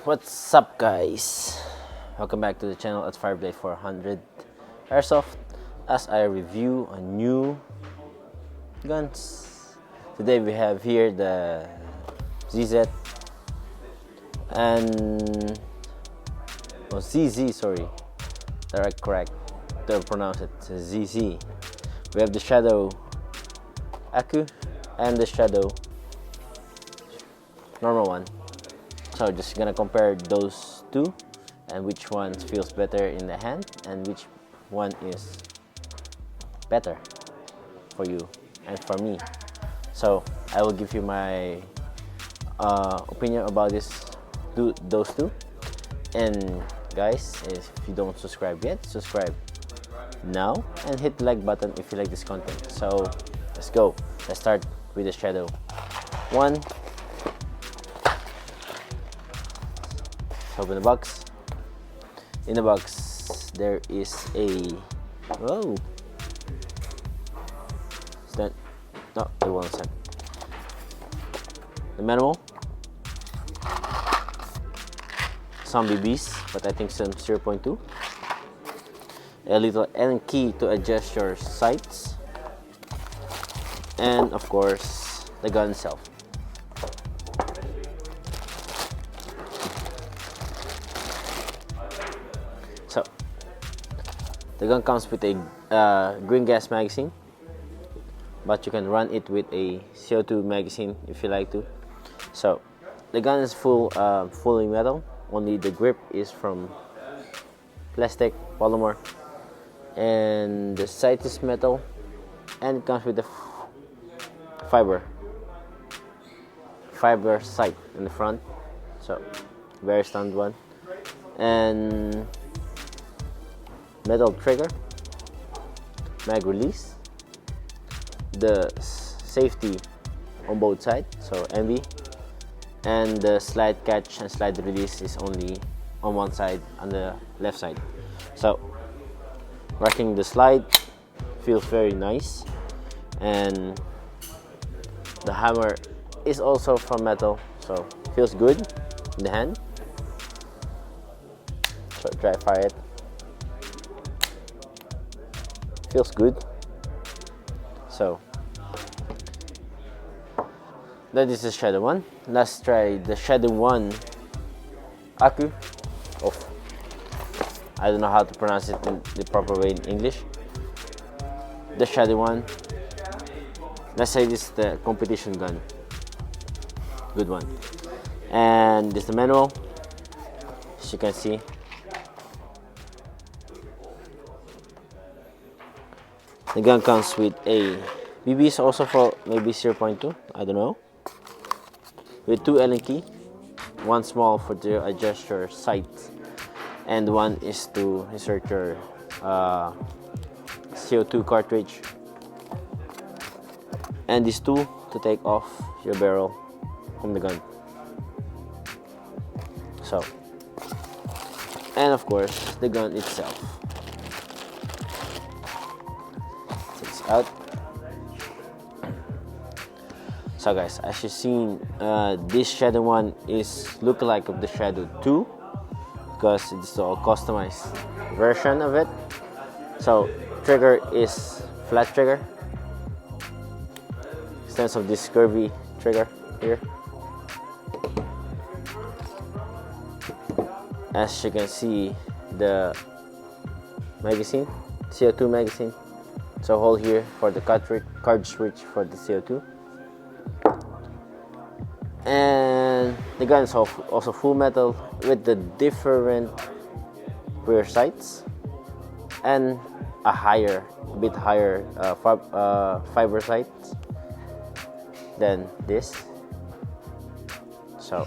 What's up, guys? Welcome back to the channel at Fireblade 400 Airsoft as I review a new guns. Today we have here the ZZ and ZZ, sorry, correct to pronounce it, ZZ. We have the Shadow ACCU and the Shadow normal one. So just gonna compare those two and which one feels better in the hand and which one is better for you and for me. So I will give you my opinion about those two. And guys, if you don't subscribe yet, subscribe now and hit the like button if you like this content. So let's go. Let's start with the Shadow one. Open the box. In the box there is a stand. No, it won't stand. The manual, some BBs, but I think some 0.2. A little Allen key to adjust your sights, and of course the gun itself. So the gun comes with a green gas magazine, but you can run it with a CO2 magazine if you like to. So the gun is fully metal. Only the grip is from plastic polymer, and the sight is metal, and it comes with the fiber sight in the front. So very standard one, and metal trigger, mag release, the safety on both sides, so MV, and the slide catch and slide release is only on one side, on the left side. So rocking the slide feels very nice, and the hammer is also from metal, so feels good in the hand. So dry fire it. Feels good. So that is the Shadow one. Let's try the Shadow 1 ACCU. I don't know how to pronounce it in the proper way in English. The Shadow 1. Let's say this is the competition gun. Good one. And this is the manual, as you can see. The gun comes with a BBs also for maybe 0.2, I don't know. With two Allen key, one small for to adjust your sight, and one is to insert your CO2 cartridge, and these two to take off your barrel from the gun. So, and of course the gun itself. Out. So guys, as you've seen, this Shadow 1 is lookalike of the Shadow 2 because it's a customized version of it. So trigger is flat trigger instead of this curvy trigger here. As you can see, the magazine, CO2 magazine. So hole here for the cartridge for the CO2, and the gun is also full metal with the different rear sights and a bit higher fiber sights than this. So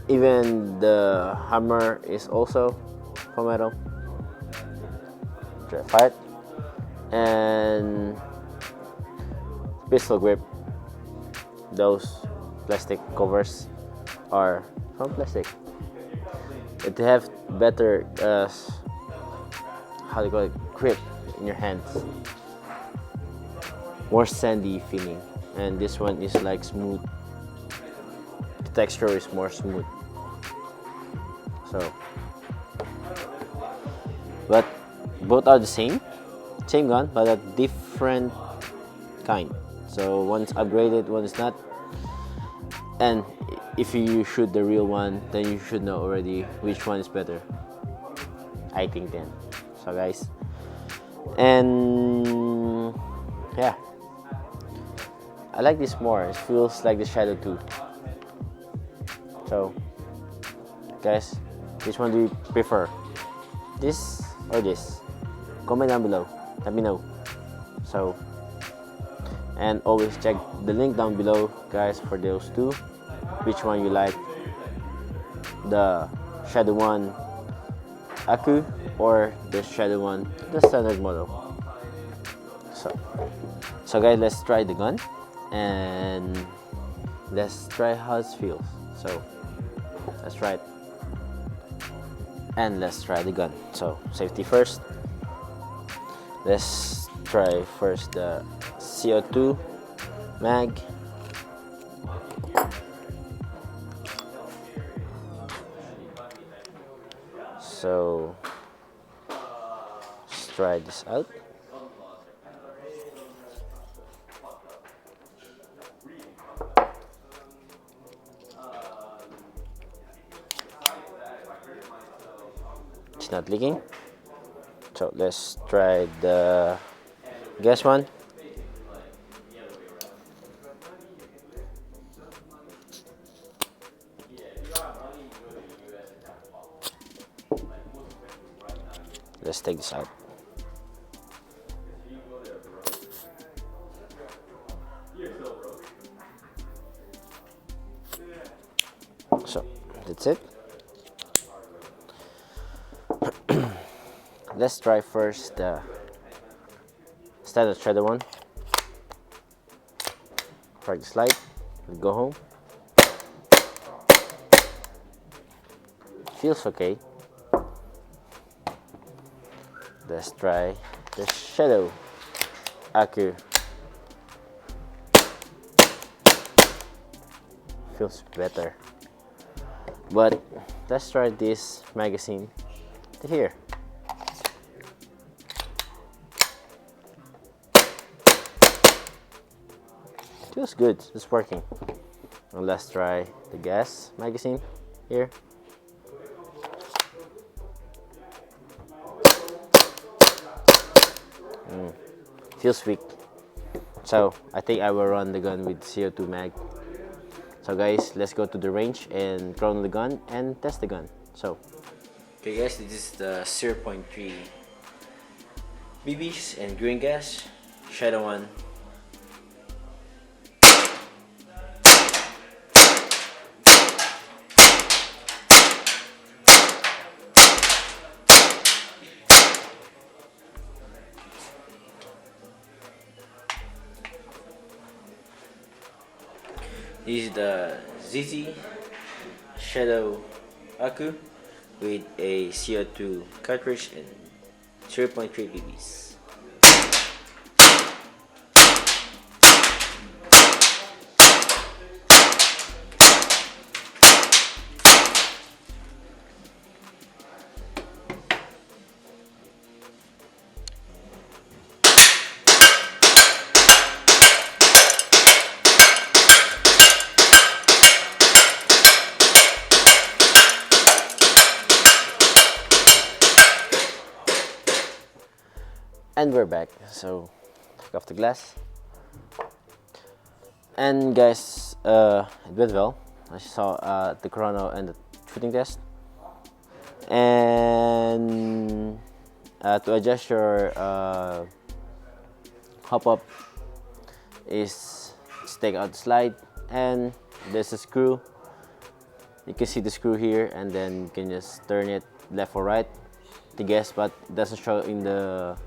even the hammer is also from metal. Fire, and pistol grip, those plastic covers are from plastic. It have better how do you call it, grip in your hands, more sandy feeling, and this one is like smooth texture is more smooth. So, but both are the same gun, but a different kind. So one's upgraded, one is not. And if you shoot the real one, then you should know already which one is better, I think then. So guys, and yeah, I like this more. It feels like the Shadow 2. So guys, which one do you prefer? This or this? Comment down below, let me know. So, and always check the link down below, guys, for those two. Which one you like, the Shadow 1 ACCU or the Shadow 1, the standard model. So guys, let's try the gun and let's try how it feels. So let's try it and let's try the gun. So safety first. Let's try first the CO2 mag. So let's try this out. It's not leaking. So let's try the gas one. Let's take this out. So that's it. Let's try first the standard Shadow one. Try the slide. Let's go home. Feels okay. Let's try the Shadow ACCU. Feels better. But let's try this magazine here. Feels good. It's working. Now let's try the gas magazine here. Feels weak. So I think I will run the gun with CO2 mag. So guys, let's go to the range and chrono the gun and test the gun. So okay guys, this is the 0.3 BBs and green gas Shadow 1. This is the ZZ Shadow ACCU with a CO2 cartridge and 0.3 BBs. And we're back. So take off the glass. And guys, it went well. I saw the chrono and the shooting test. And to adjust your hop-up is take out the slide, and there's a screw. You can see the screw here, and then you can just turn it left or right to guess, but it doesn't show in the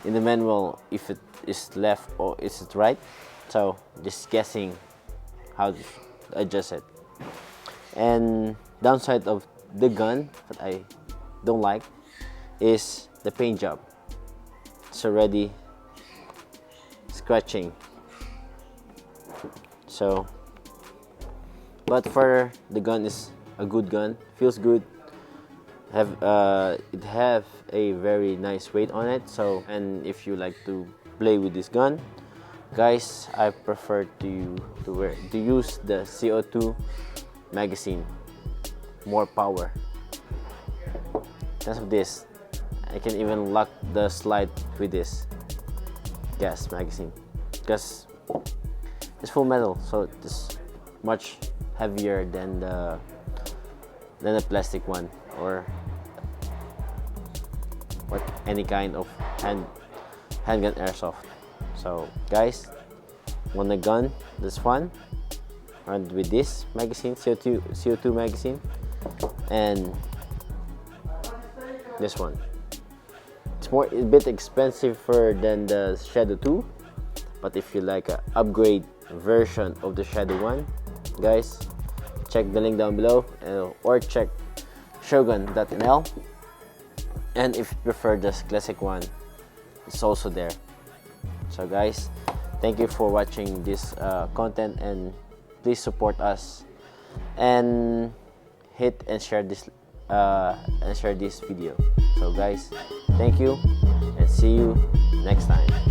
manual if it is left or is it right. So just guessing how to adjust it. And downside of the gun that I don't like is the paint job. It's already scratching. So But for the gun is a good gun, feels good. It have a very nice weight on it. So, and if you like to play with this gun, guys, I prefer to use the CO2 magazine, more power. Because of this, I can even lock the slide with this gas magazine, because it's full metal, so it's much heavier than the plastic one, or any kind of handgun airsoft. So guys, want a gun that's fun, and with this magazine, CO2 magazine, and this one, it's a bit expensive than the Shadow 2, but if you like an upgrade version of the Shadow 1, guys, check the link down below, or check shogun.nl. And if you prefer the classic one, it's also there. So guys, thank you for watching this content, and please support us and hit and share this video. So guys, thank you, and see you next time.